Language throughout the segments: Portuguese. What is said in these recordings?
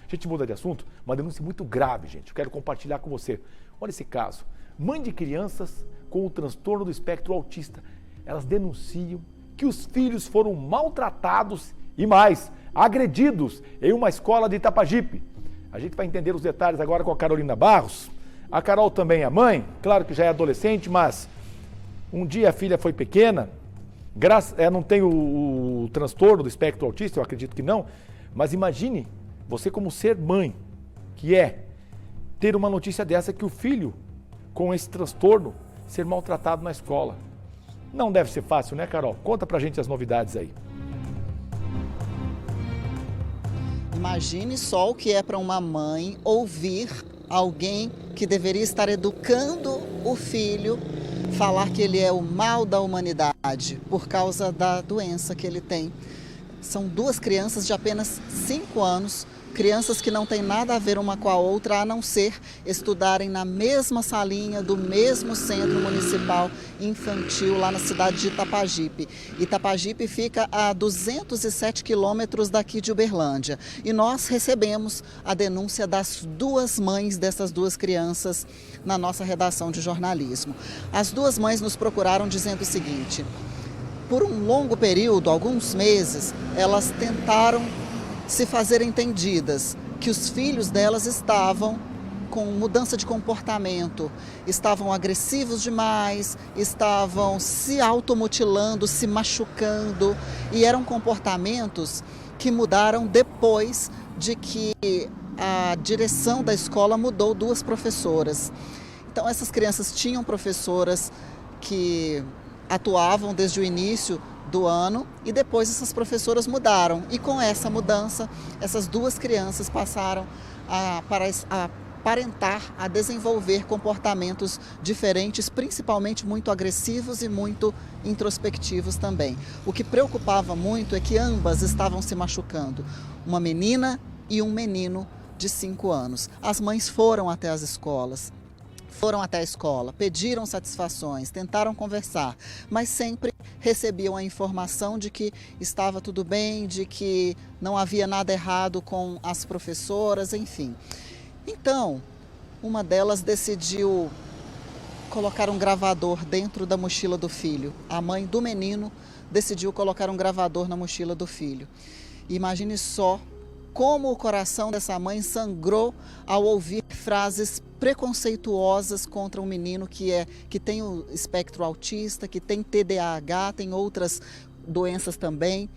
A gente muda de assunto, uma denúncia muito grave, gente. Eu quero compartilhar com você. Olha esse caso. Mãe de crianças com o transtorno do espectro autista. Elas denunciam que os filhos foram maltratados e mais, agredidos em uma escola de Itapajipe. A gente vai entender os detalhes agora com a Carolina Barros. A Carol também é mãe, claro que já é adolescente, mas um dia a filha foi pequena, não tem o transtorno do espectro autista, eu acredito que não, mas imagine você como ser mãe, que é ter uma notícia dessa que o filho com esse transtorno ser maltratado na escola. Não deve ser fácil, né, Carol? Conta pra gente as novidades aí. Imagine só o que é para uma mãe ouvir alguém que deveria estar educando o filho falar que ele é o mal da humanidade por causa da doença que ele tem. São duas crianças de apenas 5 anos, crianças que não têm nada a ver uma com a outra, a não ser estudarem na mesma salinha do mesmo centro municipal infantil lá na cidade de Itapajipe. Itapajipe fica a 207 quilômetros daqui de Uberlândia. E nós recebemos a denúncia das duas mães dessas duas crianças na nossa redação de jornalismo. As duas mães nos procuraram dizendo o seguinte: por um longo período, alguns meses, elas tentaram se fazer entendidas que os filhos delas estavam com mudança de comportamento, estavam agressivos demais, estavam se automutilando, se machucando, e eram comportamentos que mudaram depois de que a direção da escola mudou 2 professoras. Então essas crianças tinham professoras que atuavam desde o início do ano e depois essas professoras mudaram. E com essa mudança, essas 2 crianças passaram a aparentar, a desenvolver comportamentos diferentes, principalmente muito agressivos e muito introspectivos também. O que preocupava muito é que ambas estavam se machucando, uma menina e um menino de 5 anos. As mães foram até as escolas. Foram até a escola, pediram satisfações, tentaram conversar, mas sempre recebiam a informação de que estava tudo bem, de que não havia nada errado com as professoras, enfim. Então, uma delas decidiu colocar um gravador dentro da mochila do filho. A mãe do menino decidiu colocar um gravador na mochila do filho. Imagine só como o coração dessa mãe sangrou ao ouvir frases preconceituosas contra um menino que tem o espectro autista, que tem TDAH, tem outras doenças também.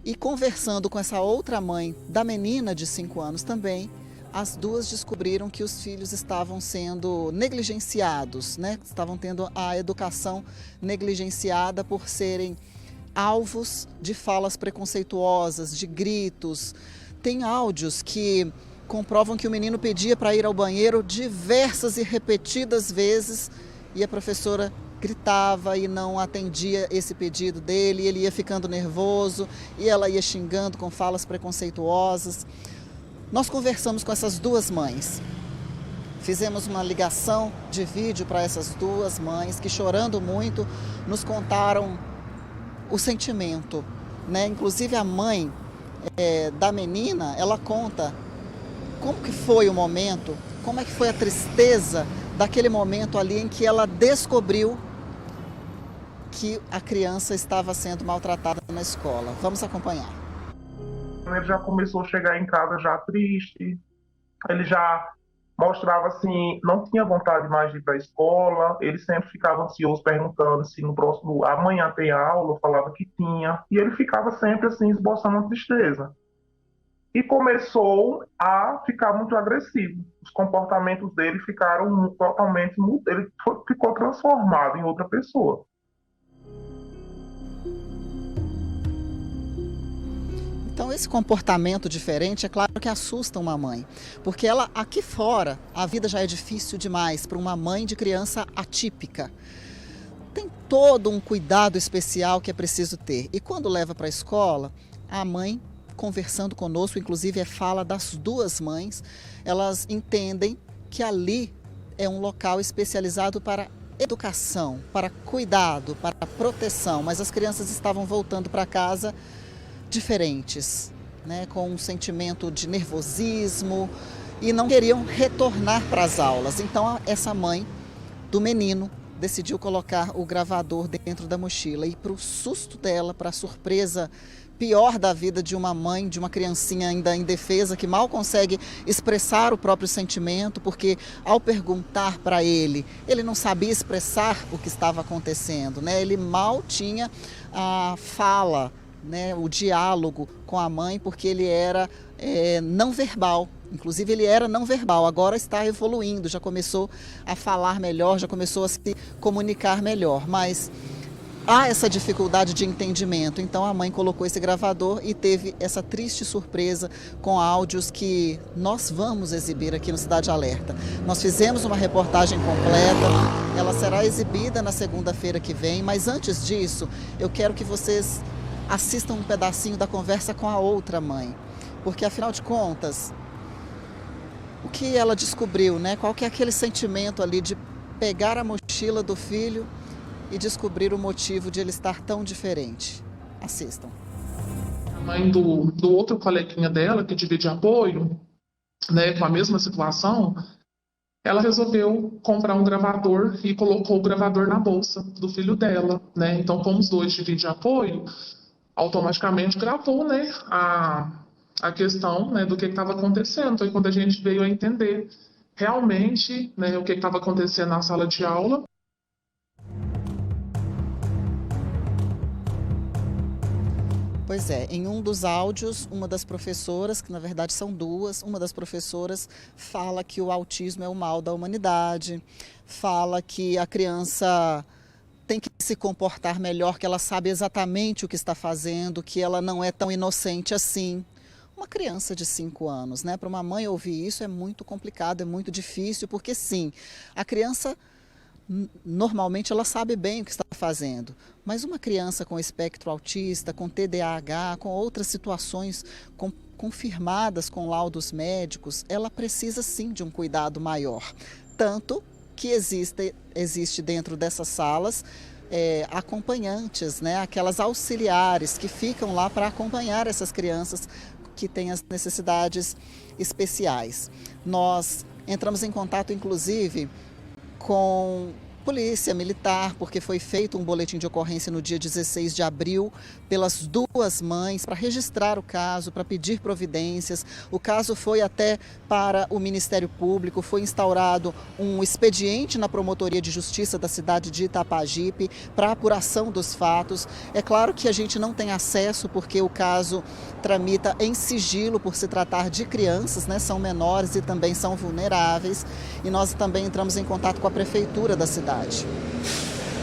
E conversando com essa outra mãe da menina de 5 anos também, as duas descobriram que os filhos estavam sendo negligenciados, né? Estavam tendo a educação negligenciada por serem alvos de falas preconceituosas, de gritos. Tem áudios que comprovam que o menino pedia para ir ao banheiro diversas e repetidas vezes e a professora gritava e não atendia esse pedido dele, ele ia ficando nervoso e ela ia xingando com falas preconceituosas. Nós conversamos com essas duas mães, fizemos uma ligação de vídeo para essas duas mães que, chorando muito, nos contaram o sentimento, né? Inclusive a mãe da menina, ela conta como que foi o momento, como é que foi a tristeza daquele momento ali em que ela descobriu que a criança estava sendo maltratada na escola. Vamos acompanhar. Ele já começou a chegar em casa já triste, ele já mostrava assim, não tinha vontade mais de ir para a escola, ele sempre ficava ansioso perguntando se no próximo, amanhã tem aula, eu falava que tinha, e ele ficava sempre assim, esboçando uma tristeza. E começou a ficar muito agressivo. Os comportamentos dele ficaram totalmente, ele ficou transformado em outra pessoa. Então esse comportamento diferente é claro que assusta uma mãe, porque ela aqui fora a vida já é difícil demais para uma mãe de criança atípica. Tem todo um cuidado especial que é preciso ter. E quando leva para a escola, a mãe conversando conosco, inclusive fala das duas mães, elas entendem que ali é um local especializado para educação, para cuidado, para proteção, mas as crianças estavam voltando para casa diferentes, né, com um sentimento de nervosismo e não queriam retornar para as aulas. Então essa mãe do menino decidiu colocar o gravador dentro da mochila e, para o susto dela, para a surpresa pior da vida de uma mãe, de uma criancinha ainda indefesa, que mal consegue expressar o próprio sentimento, porque ao perguntar para ele não sabia expressar o que estava acontecendo, né? Ele mal tinha a fala, né, o diálogo com a mãe, porque ele era não verbal. Inclusive ele era não verbal, agora está evoluindo, já começou a falar melhor, já começou a se comunicar melhor, mas há essa dificuldade de entendimento. Então a mãe colocou esse gravador e teve essa triste surpresa com áudios que nós vamos exibir aqui no Cidade Alerta. Nós fizemos uma reportagem completa, ela será exibida na segunda-feira que vem, mas antes disso eu quero que vocês assistam um pedacinho da conversa com a outra mãe, porque afinal de contas, o que ela descobriu, né? Qual que é aquele sentimento ali de pegar a mochila do filho e descobrir o motivo de ele estar tão diferente. Assistam. A mãe do outro coleguinha dela, que divide apoio, né, com a mesma situação, ela resolveu comprar um gravador e colocou o gravador na bolsa do filho dela, né? Então, como os dois dividem apoio, automaticamente gravou, né, a questão, né, do que estava acontecendo. Aí quando a gente veio a entender realmente, né, o que estava acontecendo na sala de aula. Pois é, em um dos áudios, uma das professoras, que na verdade são duas, uma das professoras fala que o autismo é o mal da humanidade, fala que a criança tem que se comportar melhor, que ela sabe exatamente o que está fazendo, que ela não é tão inocente assim. Uma criança de 5 anos, né? Para uma mãe ouvir isso é muito complicado, é muito difícil, porque sim, a criança normalmente ela sabe bem o que está fazendo, mas uma criança com espectro autista, com TDAH, com outras situações confirmadas com laudos médicos, ela precisa sim de um cuidado maior. Tanto que existe dentro dessas salas acompanhantes, né? Aquelas auxiliares que ficam lá para acompanhar essas crianças que têm as necessidades especiais. Nós entramos em contato, inclusive, com polícia militar, porque foi feito um boletim de ocorrência no dia 16 de abril pelas duas mães para registrar o caso, para pedir providências. O caso foi até para o Ministério Público, foi instaurado um expediente na Promotoria de Justiça da cidade de Itapajipe para apuração dos fatos. É claro que a gente não tem acesso porque o caso tramita em sigilo por se tratar de crianças, né? São menores e também são vulneráveis. E nós também entramos em contato com a prefeitura da cidade.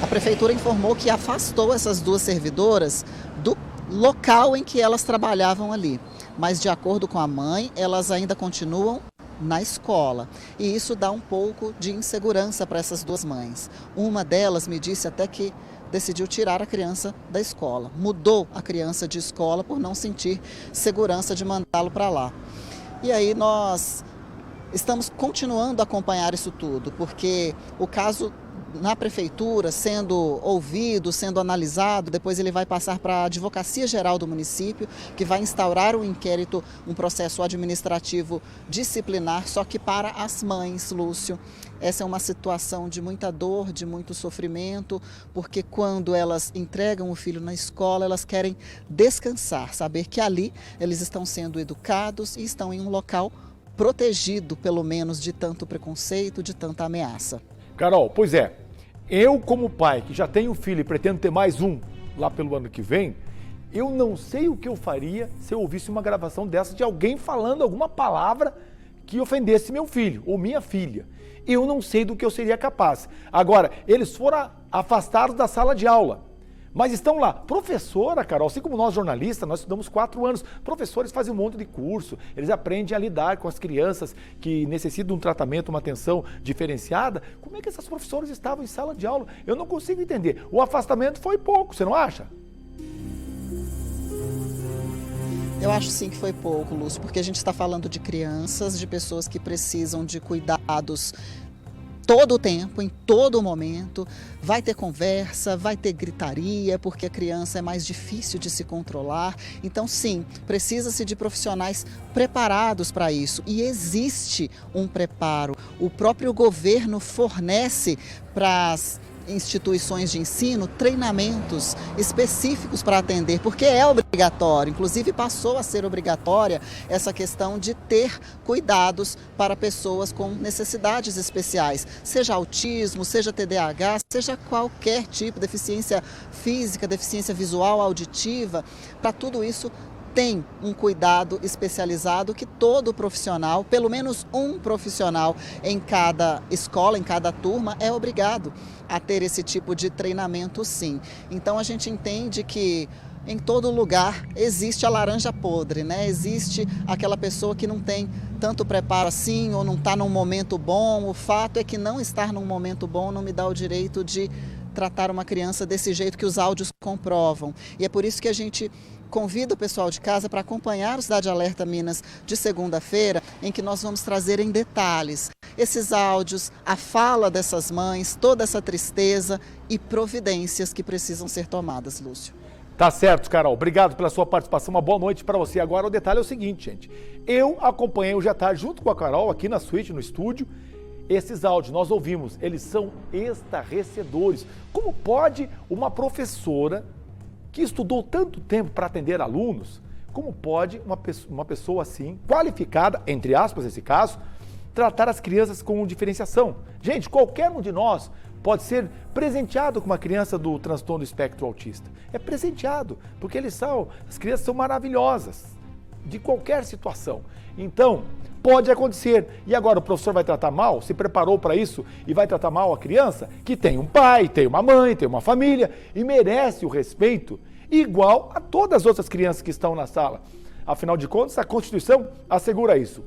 A prefeitura informou que afastou essas duas servidoras do local em que elas trabalhavam ali. Mas, de acordo com a mãe, elas ainda continuam na escola. E isso dá um pouco de insegurança para essas duas mães. Uma delas me disse até que decidiu tirar a criança da escola. Mudou a criança de escola por não sentir segurança de mandá-lo para lá. E aí nós estamos continuando a acompanhar isso tudo, porque o caso na prefeitura, sendo ouvido, sendo analisado, depois ele vai passar para a Advocacia Geral do município, que vai instaurar um inquérito, um processo administrativo disciplinar, só que para as mães, Lúcio, essa é uma situação de muita dor, de muito sofrimento, porque quando elas entregam o filho na escola, elas querem descansar, saber que ali eles estão sendo educados e estão em um local protegido, pelo menos, de tanto preconceito, de tanta ameaça. Carol, pois é, eu como pai que já tenho filho e pretendo ter mais um lá pelo ano que vem, eu não sei o que eu faria se eu ouvisse uma gravação dessa de alguém falando alguma palavra que ofendesse meu filho ou minha filha. Eu não sei do que eu seria capaz. Agora, eles foram afastados da sala de aula, mas estão lá. Professora, Carol, assim como nós jornalistas, nós estudamos 4 anos, professores fazem um monte de curso, eles aprendem a lidar com as crianças que necessitam de um tratamento, uma atenção diferenciada. Como é que essas professoras estavam em sala de aula? Eu não consigo entender. O afastamento foi pouco, você não acha? Eu acho sim que foi pouco, Lúcio, porque a gente está falando de crianças, de pessoas que precisam de cuidados todo o tempo, em todo momento, vai ter conversa, vai ter gritaria, porque a criança é mais difícil de se controlar. Então, sim, precisa-se de profissionais preparados para isso. E existe um preparo. O próprio governo fornece para as instituições de ensino treinamentos específicos para atender, porque é obrigatório, inclusive passou a ser obrigatória essa questão de ter cuidados para pessoas com necessidades especiais, seja autismo, seja TDAH, seja qualquer tipo de deficiência física, deficiência visual, auditiva. Para tudo isso tem um cuidado especializado que todo profissional, pelo menos um profissional em cada escola, em cada turma, é obrigado a ter esse tipo de treinamento, sim. Então a gente entende que em todo lugar existe a laranja podre, né? Existe aquela pessoa que não tem tanto preparo assim ou não está num momento bom. O fato é que não estar num momento bom não me dá o direito de tratar uma criança desse jeito que os áudios comprovam. E é por isso que a gente convida o pessoal de casa para acompanhar o Cidade Alerta Minas de segunda-feira, em que nós vamos trazer em detalhes esses áudios, a fala dessas mães, toda essa tristeza e providências que precisam ser tomadas, Lúcio. Tá certo, Carol. Obrigado pela sua participação. Uma boa noite para você. Agora o detalhe é o seguinte, gente. Eu acompanhei hoje à tarde junto com a Carol aqui na suíte, no estúdio. Esses áudios nós ouvimos, eles são estarrecedores. Como pode uma professora que estudou tanto tempo para atender alunos, como pode uma pessoa assim, qualificada, entre aspas nesse caso, tratar as crianças com diferenciação? Gente, qualquer um de nós pode ser presenteado com uma criança do transtorno do espectro autista. É presenteado, porque as crianças são maravilhosas, de qualquer situação. Então, pode acontecer. E agora o professor vai tratar mal? Se preparou para isso e vai tratar mal a criança que tem um pai, tem uma mãe, tem uma família e merece o respeito igual a todas as outras crianças que estão na sala. Afinal de contas, a Constituição assegura isso.